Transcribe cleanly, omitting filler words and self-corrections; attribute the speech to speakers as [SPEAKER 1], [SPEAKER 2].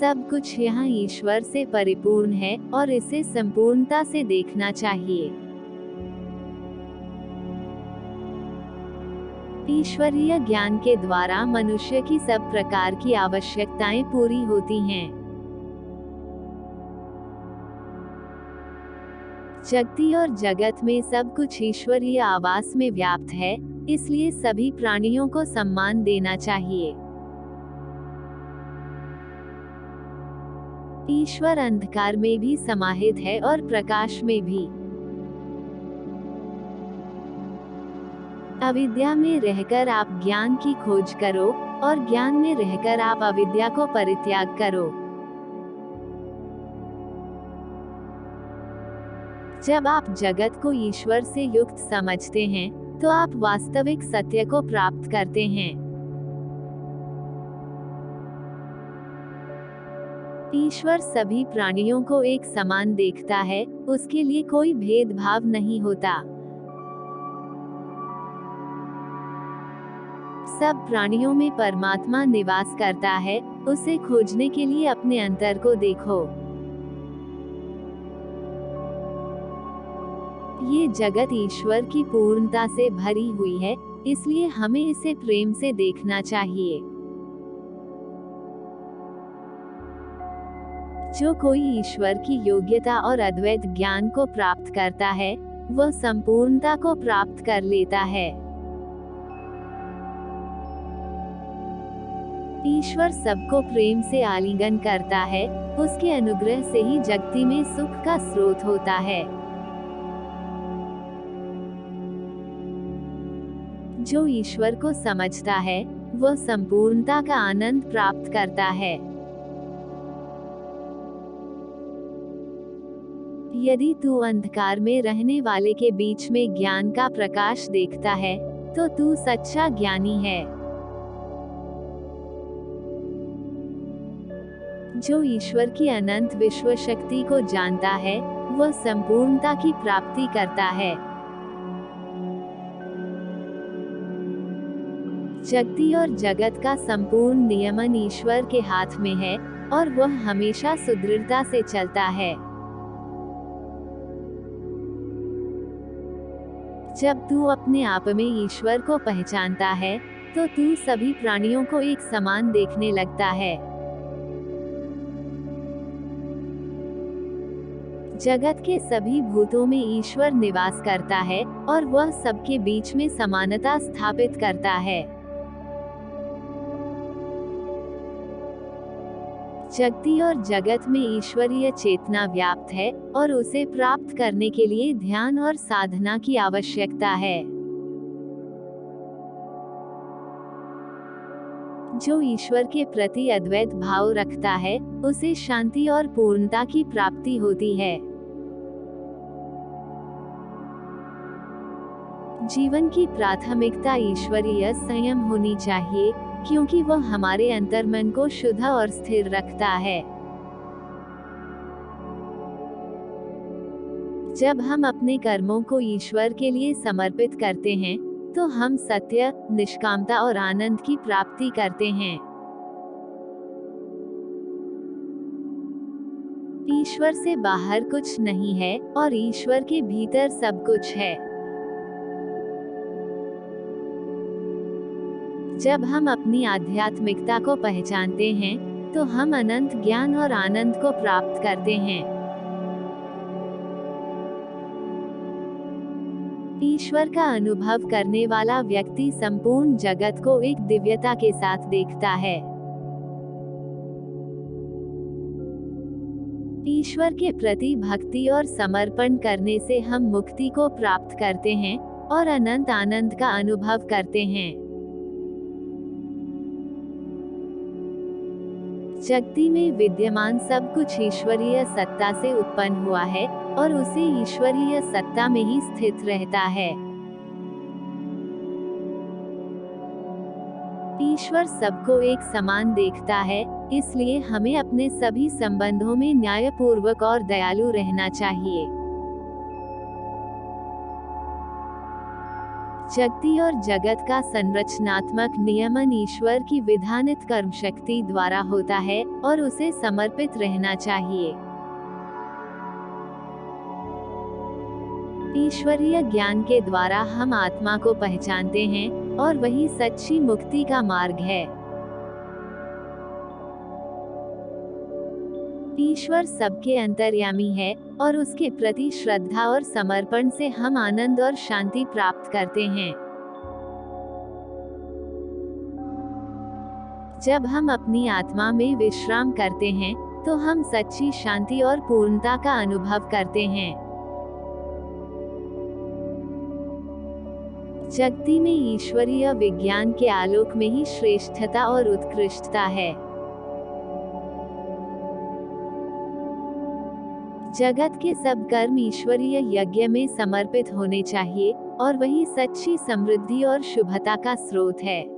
[SPEAKER 1] सब कुछ यहाँ ईश्वर से परिपूर्ण है और इसे संपूर्णता से देखना चाहिए। ईश्वरीय ज्ञान के द्वारा मनुष्य की सब प्रकार की आवश्यकताएं पूरी होती हैं। शक्ति और जगत में सब कुछ ईश्वरीय आवास में व्याप्त है, इसलिए सभी प्राणियों को सम्मान देना चाहिए। ईश्वर अंधकार में भी समाहित है और प्रकाश में भी। अविद्या में रहकर आप ज्ञान की खोज करो और ज्ञान में रहकर आप अविद्या को परित्याग करो। जब आप जगत को ईश्वर से युक्त समझते हैं, तो आप वास्तविक सत्य को प्राप्त करते हैं। ईश्वर सभी प्राणियों को एक समान देखता है, उसके लिए कोई भेदभाव नहीं होता। सब प्राणियों में परमात्मा निवास करता है, उसे खोजने के लिए अपने अंतर को देखो। ये जगत ईश्वर की पूर्णता से भरी हुई है, इसलिए हमें इसे प्रेम से देखना चाहिए। जो कोई ईश्वर की योग्यता और अद्वैत ज्ञान को प्राप्त करता है, वह संपूर्णता को प्राप्त कर लेता है। ईश्वर सबको प्रेम से आलिंगन करता है, उसके अनुग्रह से ही जगती में सुख का स्रोत होता है। जो ईश्वर को समझता है, वह संपूर्णता का आनंद प्राप्त करता है। यदि तू अंधकार में रहने वाले के बीच में ज्ञान का प्रकाश देखता है, तो तू सच्चा ज्ञानी है। जो ईश्वर की अनंत विश्व शक्ति को जानता है, वह संपूर्णता की प्राप्ति करता है। शक्ति और जगत का संपूर्ण नियमन ईश्वर के हाथ में है और वह हमेशा सुदृढ़ता से चलता है। जब तू अपने आप में ईश्वर को पहचानता है, तो तू सभी प्राणियों को एक समान देखने लगता है। जगत के सभी भूतों में ईश्वर निवास करता है और वह सबके बीच में समानता स्थापित करता है। शक्ति और जगत में ईश्वरीय चेतना व्याप्त है और उसे प्राप्त करने के लिए ध्यान और साधना की आवश्यकता है। जो ईश्वर के प्रति अद्वैत भाव रखता है, उसे शांति और पूर्णता की प्राप्ति होती है। जीवन की प्राथमिकता ईश्वरीय संयम होनी चाहिए, क्योंकि वह हमारे अंतर्मन को शुद्ध और स्थिर रखता है। जब हम अपने कर्मों को ईश्वर के लिए समर्पित करते हैं, तो हम सत्य, निष्कामता और आनंद की प्राप्ति करते हैं। ईश्वर से बाहर कुछ नहीं है और ईश्वर के भीतर सब कुछ है। जब हम अपनी आध्यात्मिकता को पहचानते हैं, तो हम अनंत ज्ञान और आनंद को प्राप्त करते हैं। ईश्वर का अनुभव करने वाला व्यक्ति संपूर्ण जगत को एक दिव्यता के साथ देखता है। ईश्वर के प्रति भक्ति और समर्पण करने से हम मुक्ति को प्राप्त करते हैं और अनंत आनंद का अनुभव करते हैं। शक्ति में विद्यमान सब कुछ ईश्वरीय सत्ता से उत्पन्न हुआ है और उसे ईश्वरीय सत्ता में ही स्थित रहता है। ईश्वर सबको एक समान देखता है, इसलिए हमें अपने सभी संबंधों में न्यायपूर्वक और दयालु रहना चाहिए। जगती और जगत का संरचनात्मक नियमन ईश्वर की विधानित कर्म शक्ति द्वारा होता है और उसे समर्पित रहना चाहिए। ईश्वरीय ज्ञान के द्वारा हम आत्मा को पहचानते हैं और वही सच्ची मुक्ति का मार्ग है। ईश्वर सबके अंतर्यामी है और उसके प्रति श्रद्धा और समर्पण से हम आनंद और शांति प्राप्त करते हैं। जब हम अपनी आत्मा में विश्राम करते हैं, तो हम सच्ची शांति और पूर्णता का अनुभव करते हैं। जगती में ईश्वरीय विज्ञान के आलोक में ही श्रेष्ठता और उत्कृष्टता है। जगत के सब कर्म ईश्वरीय यज्ञ में समर्पित होने चाहिए और वही सच्ची समृद्धि और शुभता का स्रोत है।